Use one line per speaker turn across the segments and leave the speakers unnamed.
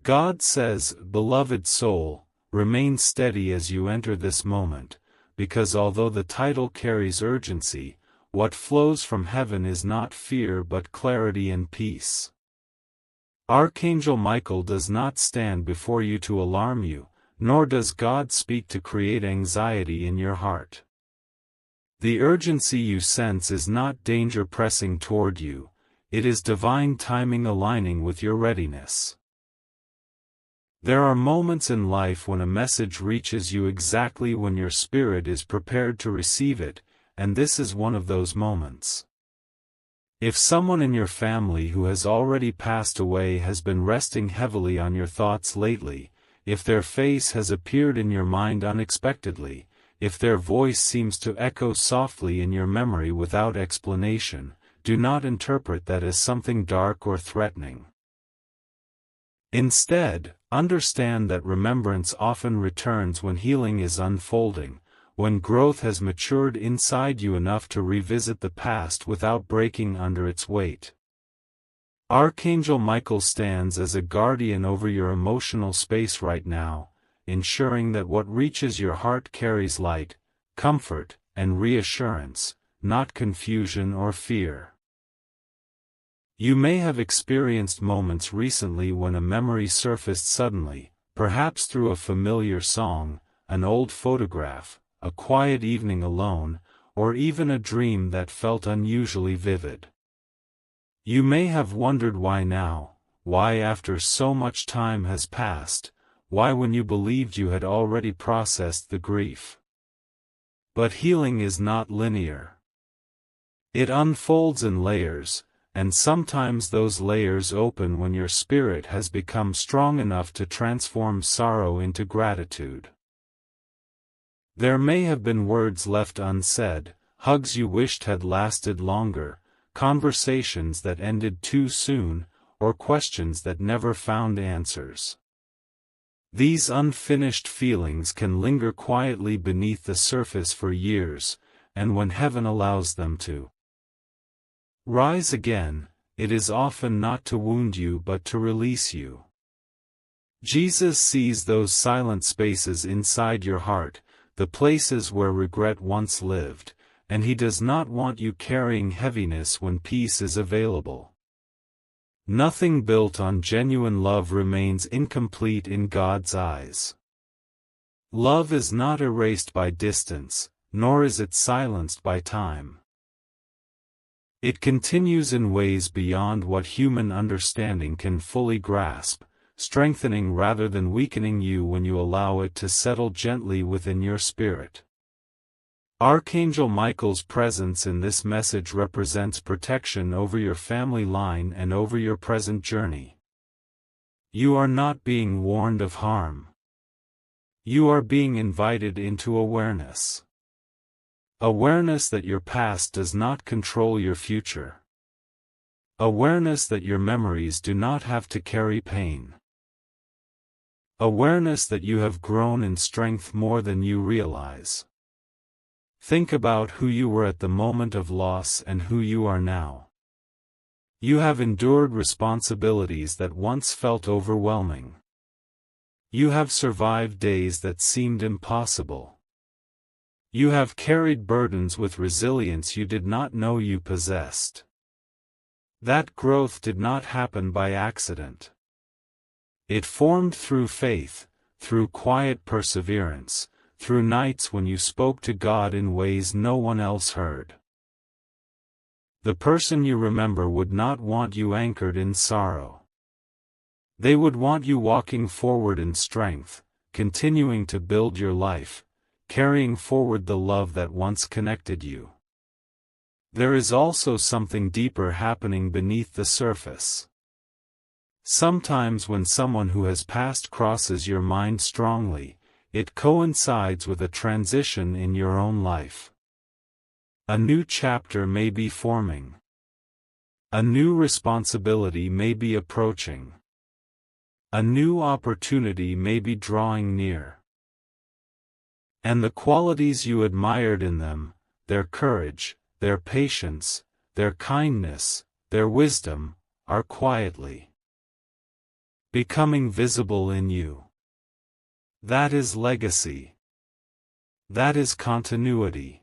God says, "Beloved soul, remain steady as you enter this moment, because although the title carries urgency, what flows from heaven is not fear but clarity and peace." Archangel Michael does not stand before you to alarm you, nor does God speak to create anxiety in your heart. The urgency you sense is not danger pressing toward you, it is divine timing aligning with your readiness. There are moments in life when a message reaches you exactly when your spirit is prepared to receive it, and this is one of those moments. If someone in your family who has already passed away has been resting heavily on your thoughts lately, if their face has appeared in your mind unexpectedly, if their voice seems to echo softly in your memory without explanation, do not interpret that as something dark or threatening. Instead, understand that remembrance often returns when healing is unfolding, when growth has matured inside you enough to revisit the past without breaking under its weight. Archangel Michael stands as a guardian over your emotional space right now, ensuring that what reaches your heart carries light, comfort, and reassurance, not confusion or fear. You may have experienced moments recently when a memory surfaced suddenly, perhaps through a familiar song, an old photograph, a quiet evening alone, or even a dream that felt unusually vivid. You may have wondered why now, why after so much time has passed, why when you believed you had already processed the grief. But healing is not linear. It unfolds in layers, and sometimes those layers open when your spirit has become strong enough to transform sorrow into gratitude. There may have been words left unsaid, hugs you wished had lasted longer, conversations that ended too soon, or questions that never found answers. These unfinished feelings can linger quietly beneath the surface for years, and when heaven allows them to rise again, it is often not to wound you but to release you. Jesus sees those silent spaces inside your heart, the places where regret once lived, and He does not want you carrying heaviness when peace is available. Nothing built on genuine love remains incomplete in God's eyes. Love is not erased by distance, nor is it silenced by time. It continues in ways beyond what human understanding can fully grasp, strengthening rather than weakening you when you allow it to settle gently within your spirit. Archangel Michael's presence in this message represents protection over your family line and over your present journey. You are not being warned of harm. You are being invited into awareness. Awareness that your past does not control your future. Awareness that your memories do not have to carry pain. Awareness that you have grown in strength more than you realize. Think about who you were at the moment of loss and who you are now. You have endured responsibilities that once felt overwhelming. You have survived days that seemed impossible. You have carried burdens with resilience you did not know you possessed. That growth did not happen by accident. It formed through faith, through quiet perseverance, through nights when you spoke to God in ways no one else heard. The person you remember would not want you anchored in sorrow. They would want you walking forward in strength, continuing to build your life, carrying forward the love that once connected you. There is also something deeper happening beneath the surface. Sometimes when someone who has passed crosses your mind strongly, it coincides with a transition in your own life. A new chapter may be forming. A new responsibility may be approaching. A new opportunity may be drawing near. And the qualities you admired in them, their courage, their patience, their kindness, their wisdom, are quietly becoming visible in you. That is legacy. That is continuity.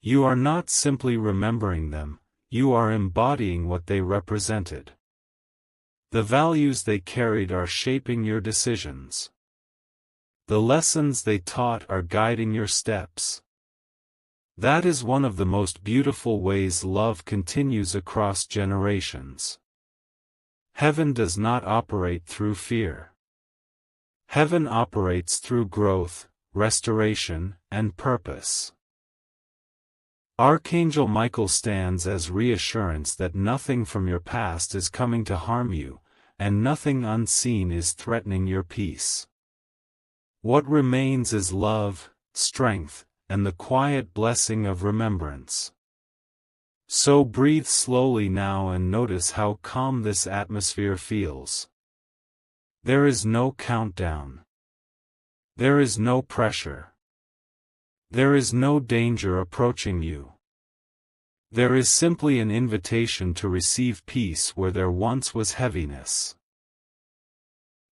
You are not simply remembering them, you are embodying what they represented. The values they carried are shaping your decisions. The lessons they taught are guiding your steps. That is one of the most beautiful ways love continues across generations. Heaven does not operate through fear. Heaven operates through growth, restoration, and purpose. Archangel Michael stands as reassurance that nothing from your past is coming to harm you, and nothing unseen is threatening your peace. What remains is love, strength, and the quiet blessing of remembrance. So breathe slowly now and notice how calm this atmosphere feels. There is no countdown. There is no pressure. There is no danger approaching you. There is simply an invitation to receive peace where there once was heaviness.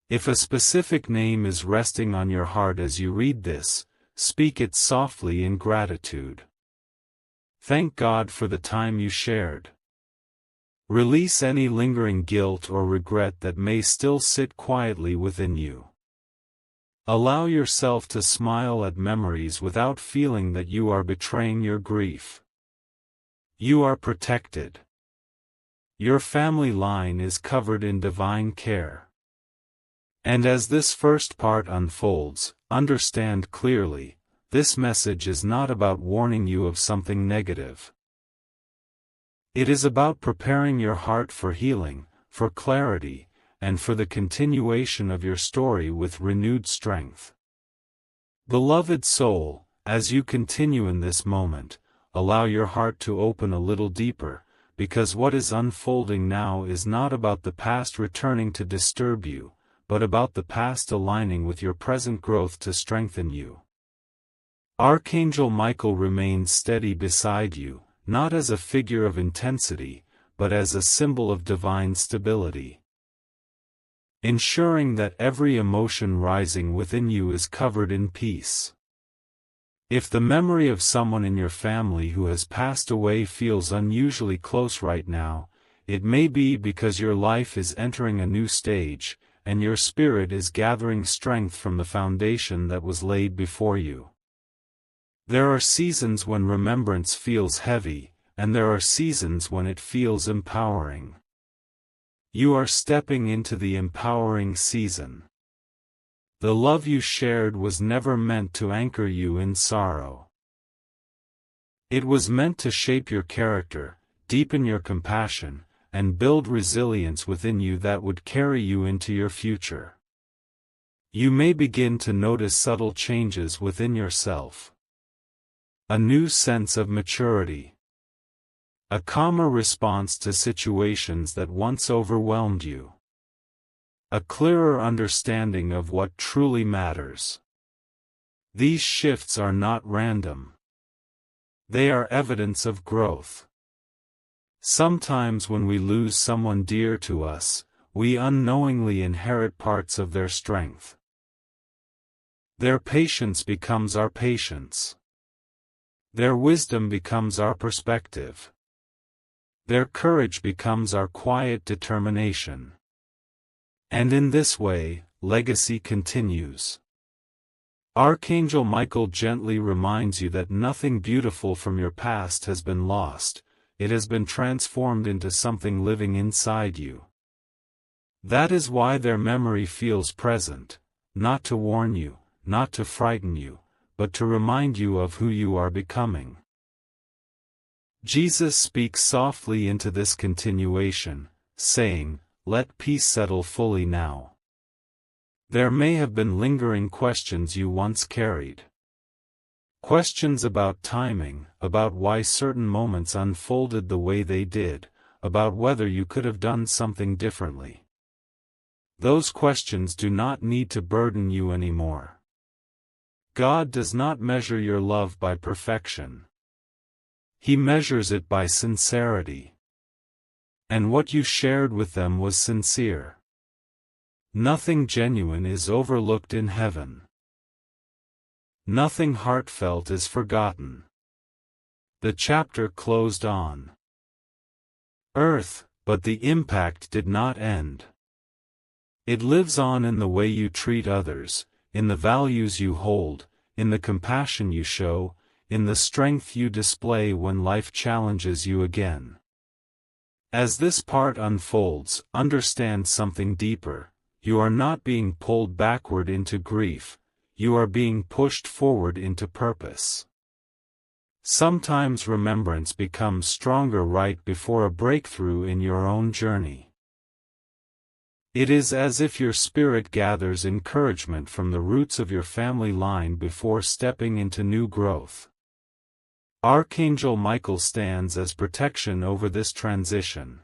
If a specific name is resting on your heart as you read this, speak it softly in gratitude. Thank God for the time you shared. Release any lingering guilt or regret that may still sit quietly within you. Allow yourself to smile at memories without feeling that you are betraying your grief. You are protected. Your family line is covered in divine care. And as this first part unfolds, understand clearly, this message is not about warning you of something negative. It is about preparing your heart for healing, for clarity, and for the continuation of your story with renewed strength. Beloved soul, as you continue in this moment, allow your heart to open a little deeper, because what is unfolding now is not about the past returning to disturb you, but about the past aligning with your present growth to strengthen you. Archangel Michael remains steady beside you, not as a figure of intensity, but as a symbol of divine stability, ensuring that every emotion rising within you is covered in peace. If the memory of someone in your family who has passed away feels unusually close right now, it may be because your life is entering a new stage, and your spirit is gathering strength from the foundation that was laid before you. There are seasons when remembrance feels heavy, and there are seasons when it feels empowering. You are stepping into the empowering season. The love you shared was never meant to anchor you in sorrow. It was meant to shape your character, deepen your compassion, and build resilience within you that would carry you into your future. You may begin to notice subtle changes within yourself. A new sense of maturity. A calmer response to situations that once overwhelmed you. A clearer understanding of what truly matters. These shifts are not random. They are evidence of growth. Sometimes when we lose someone dear to us, we unknowingly inherit parts of their strength. Their patience becomes our patience. Their wisdom becomes our perspective. Their courage becomes our quiet determination. And in this way, legacy continues. Archangel Michael gently reminds you that nothing beautiful from your past has been lost, it has been transformed into something living inside you. That is why their memory feels present, not to warn you, not to frighten you, but to remind you of who you are becoming. Jesus speaks softly into this continuation, saying, "Let peace settle fully now." There may have been lingering questions you once carried. Questions about timing, about why certain moments unfolded the way they did, about whether you could have done something differently. Those questions do not need to burden you anymore. God does not measure your love by perfection. He measures it by sincerity. And what you shared with them was sincere. Nothing genuine is overlooked in heaven. Nothing heartfelt is forgotten. The chapter closed on Earth, but the impact did not end. It lives on in the way you treat others, in the values you hold, in the compassion you show, in the strength you display when life challenges you again. As this part unfolds, understand something deeper. You are not being pulled backward into grief, you are being pushed forward into purpose. Sometimes remembrance becomes stronger right before a breakthrough in your own journey. It is as if your spirit gathers encouragement from the roots of your family line before stepping into new growth. Archangel Michael stands as protection over this transition.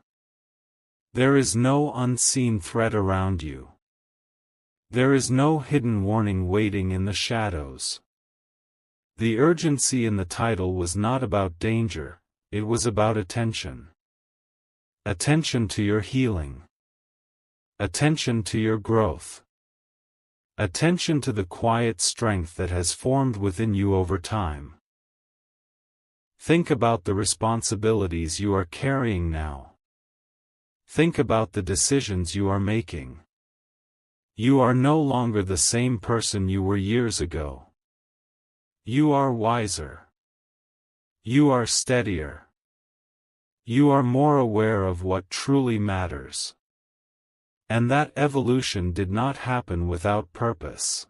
There is no unseen threat around you. There is no hidden warning waiting in the shadows. The urgency in the title was not about danger, it was about attention. Attention to your healing. Attention to your growth. Attention to the quiet strength that has formed within you over time. Think about the responsibilities you are carrying now. Think about the decisions you are making. You are no longer the same person you were years ago. You are wiser. You are steadier. You are more aware of what truly matters. And that evolution did not happen without purpose.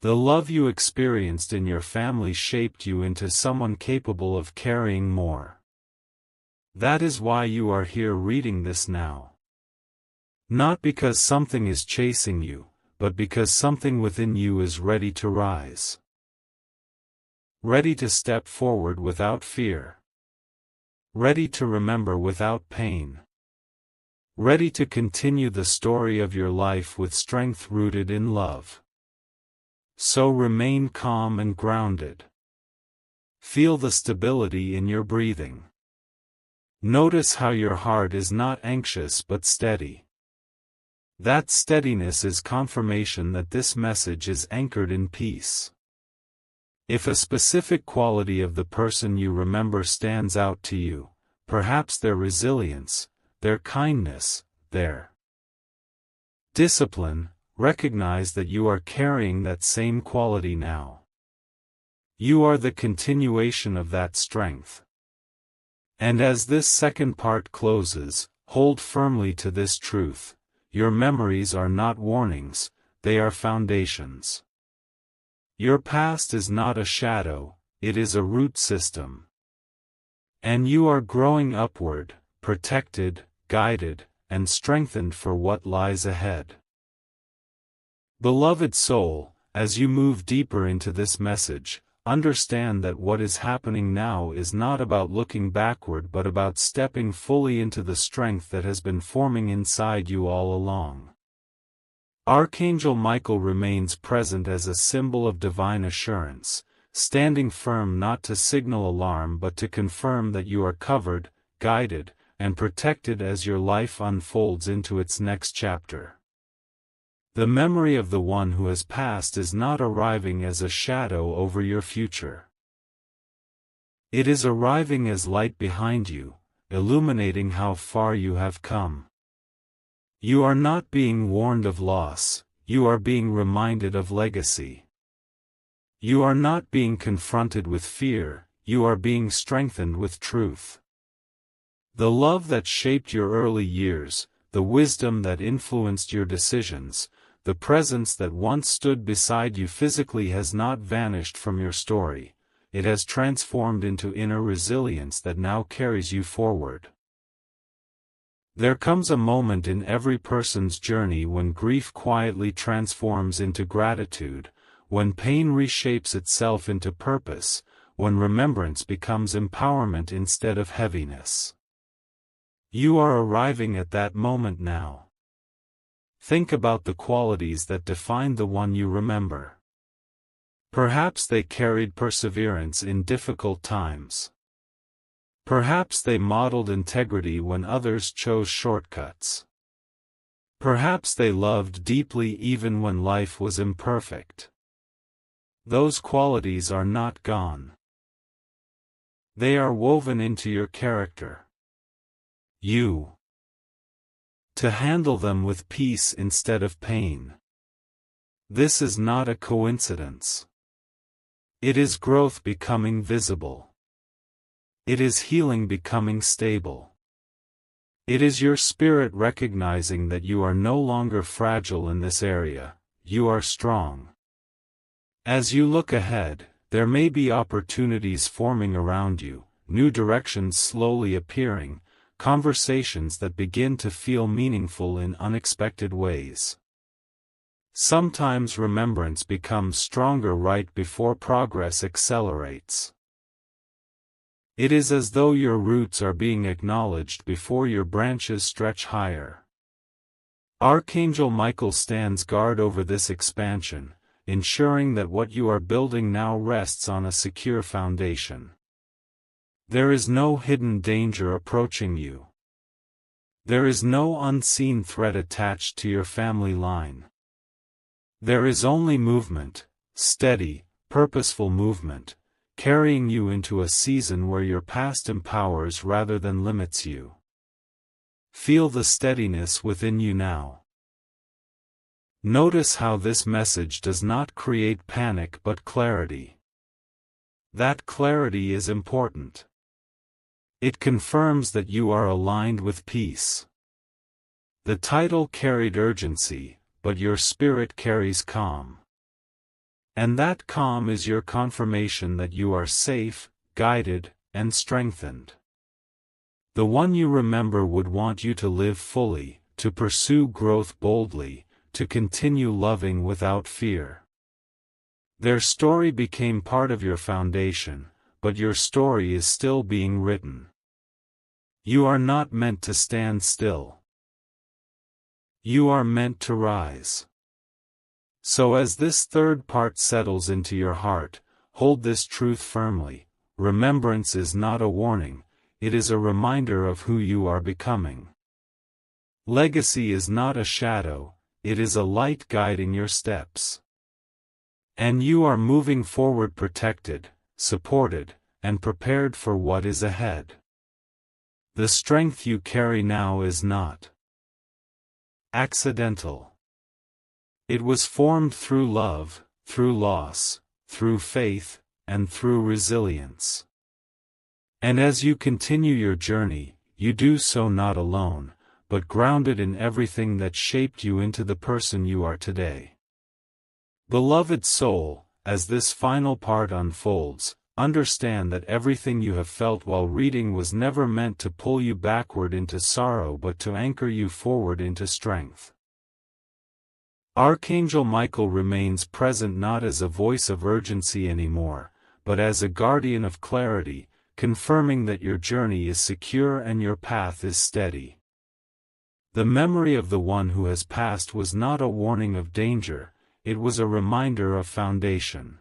The love you experienced in your family shaped you into someone capable of carrying more. That is why you are here reading this now. Not because something is chasing you, but because something within you is ready to rise. Ready to step forward without fear. Ready to remember without pain. Ready to continue the story of your life with strength rooted in love. So remain calm and grounded. Feel the stability in your breathing. Notice how your heart is not anxious but steady. That steadiness is confirmation that this message is anchored in peace. If a specific quality of the person you remember stands out to you, perhaps their resilience, their kindness, their discipline, recognize that you are carrying that same quality now. You are the continuation of that strength. And as this second part closes, hold firmly to this truth. Your memories are not warnings, they are foundations. Your past is not a shadow, it is a root system. And you are growing upward, protected, guided, and strengthened for what lies ahead. Beloved soul, as you move deeper into this message, understand that what is happening now is not about looking backward but about stepping fully into the strength that has been forming inside you all along. Archangel Michael remains present as a symbol of divine assurance, standing firm not to signal alarm but to confirm that you are covered, guided, and protected as your life unfolds into its next chapter. The memory of the one who has passed is not arriving as a shadow over your future. It is arriving as light behind you, illuminating how far you have come. You are not being warned of loss, you are being reminded of legacy. You are not being confronted with fear, you are being strengthened with truth. The love that shaped your early years, the wisdom that influenced your decisions, the presence that once stood beside you physically has not vanished from your story, it has transformed into inner resilience that now carries you forward. There comes a moment in every person's journey when grief quietly transforms into gratitude, when pain reshapes itself into purpose, when remembrance becomes empowerment instead of heaviness. You are arriving at that moment now. Think about the qualities that define the one you remember. Perhaps they carried perseverance in difficult times. Perhaps they modeled integrity when others chose shortcuts. Perhaps they loved deeply even when life was imperfect. Those qualities are not gone. They are woven into your character. To handle them with peace instead of pain. This is not a coincidence. It is growth becoming visible. It is healing becoming stable. It is your spirit recognizing that you are no longer fragile in this area, you are strong. As you look ahead, there may be opportunities forming around you, new directions slowly appearing, conversations that begin to feel meaningful in unexpected ways. Sometimes remembrance becomes stronger right before progress accelerates. It is as though your roots are being acknowledged before your branches stretch higher. Archangel Michael stands guard over this expansion, ensuring that what you are building now rests on a secure foundation. There is no hidden danger approaching you. There is no unseen threat attached to your family line. There is only movement, steady, purposeful movement, carrying you into a season where your past empowers rather than limits you. Feel the steadiness within you now. Notice how this message does not create panic but clarity. That clarity is important. It confirms that you are aligned with peace. The title carried urgency, but your spirit carries calm. And that calm is your confirmation that you are safe, guided, and strengthened. The one you remember would want you to live fully, to pursue growth boldly, to continue loving without fear. Their story became part of your foundation, but your story is still being written. You are not meant to stand still. You are meant to rise. So as this third part settles into your heart, hold this truth firmly: remembrance is not a warning, it is a reminder of who you are becoming. Legacy is not a shadow, it is a light guiding your steps. And you are moving forward protected, supported, and prepared for what is ahead. The strength you carry now is not accidental. It was formed through love, through loss, through faith, and through resilience. And as you continue your journey, you do so not alone, but grounded in everything that shaped you into the person you are today. Beloved soul, as this final part unfolds, understand that everything you have felt while reading was never meant to pull you backward into sorrow but to anchor you forward into strength. Archangel Michael remains present not as a voice of urgency anymore, but as a guardian of clarity, confirming that your journey is secure and your path is steady. The memory of the one who has passed was not a warning of danger, it was a reminder of foundation.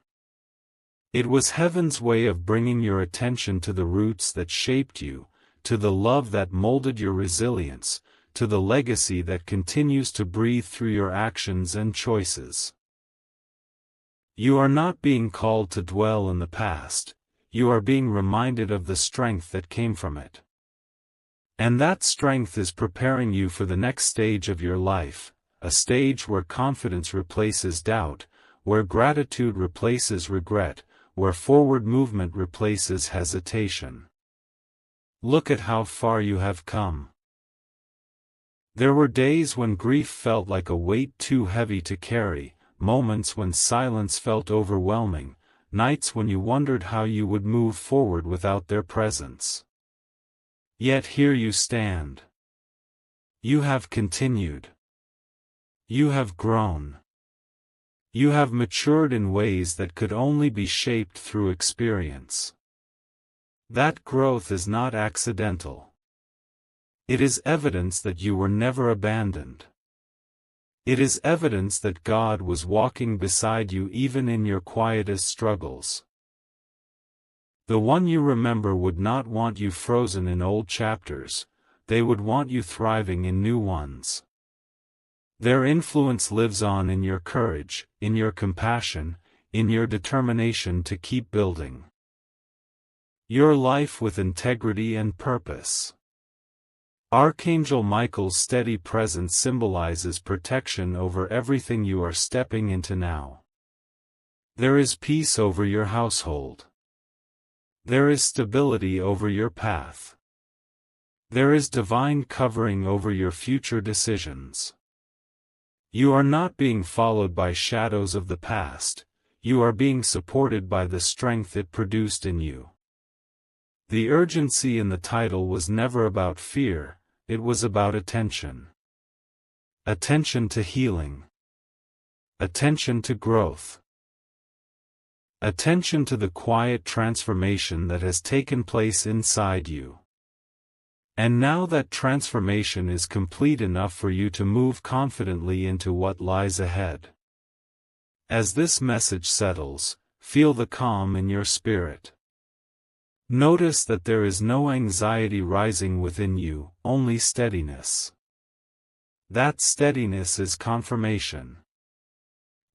It was heaven's way of bringing your attention to the roots that shaped you, to the love that molded your resilience, to the legacy that continues to breathe through your actions and choices. You are not being called to dwell in the past, you are being reminded of the strength that came from it. And that strength is preparing you for the next stage of your life, a stage where confidence replaces doubt, where gratitude replaces regret, where forward movement replaces hesitation. Look at how far you have come. There were days when grief felt like a weight too heavy to carry, moments when silence felt overwhelming, nights when you wondered how you would move forward without their presence. Yet here you stand. You have continued. You have grown. You have matured in ways that could only be shaped through experience. That growth is not accidental. It is evidence that you were never abandoned. It is evidence that God was walking beside you even in your quietest struggles. The one you remember would not want you frozen in old chapters, they would want you thriving in new ones. Their influence lives on in your courage, in your compassion, in your determination to keep building your life with integrity and purpose. Archangel Michael's steady presence symbolizes protection over everything you are stepping into now. There is peace over your household. There is stability over your path. There is divine covering over your future decisions. You are not being followed by shadows of the past, you are being supported by the strength it produced in you. The urgency in the title was never about fear, it was about attention. Attention to healing. Attention to growth. Attention to the quiet transformation that has taken place inside you. And now that transformation is complete enough for you to move confidently into what lies ahead. As this message settles, feel the calm in your spirit. Notice that there is no anxiety rising within you, only steadiness. That steadiness is confirmation.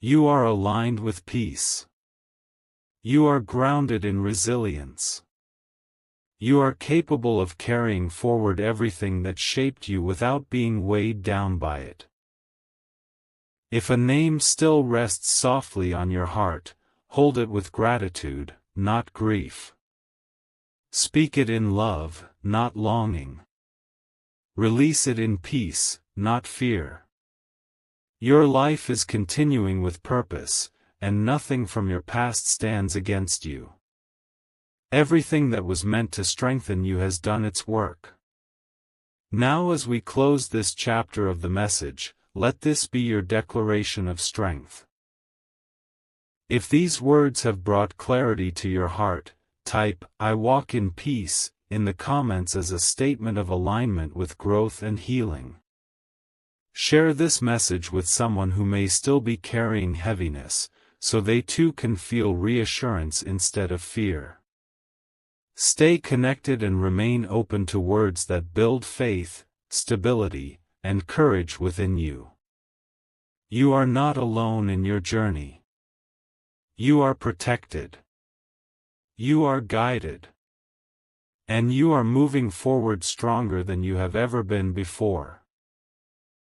You are aligned with peace. You are grounded in resilience. You are capable of carrying forward everything that shaped you without being weighed down by it. If a name still rests softly on your heart, hold it with gratitude, not grief. Speak it in love, not longing. Release it in peace, not fear. Your life is continuing with purpose, and nothing from your past stands against you. Everything that was meant to strengthen you has done its work. Now as we close this chapter of the message, let this be your declaration of strength. If these words have brought clarity to your heart, type, "I walk in peace," in the comments as a statement of alignment with growth and healing. Share this message with someone who may still be carrying heaviness, so they too can feel reassurance instead of fear. Stay connected and remain open to words that build faith, stability, and courage within you. You are not alone in your journey. You are protected. You are guided. And you are moving forward stronger than you have ever been before.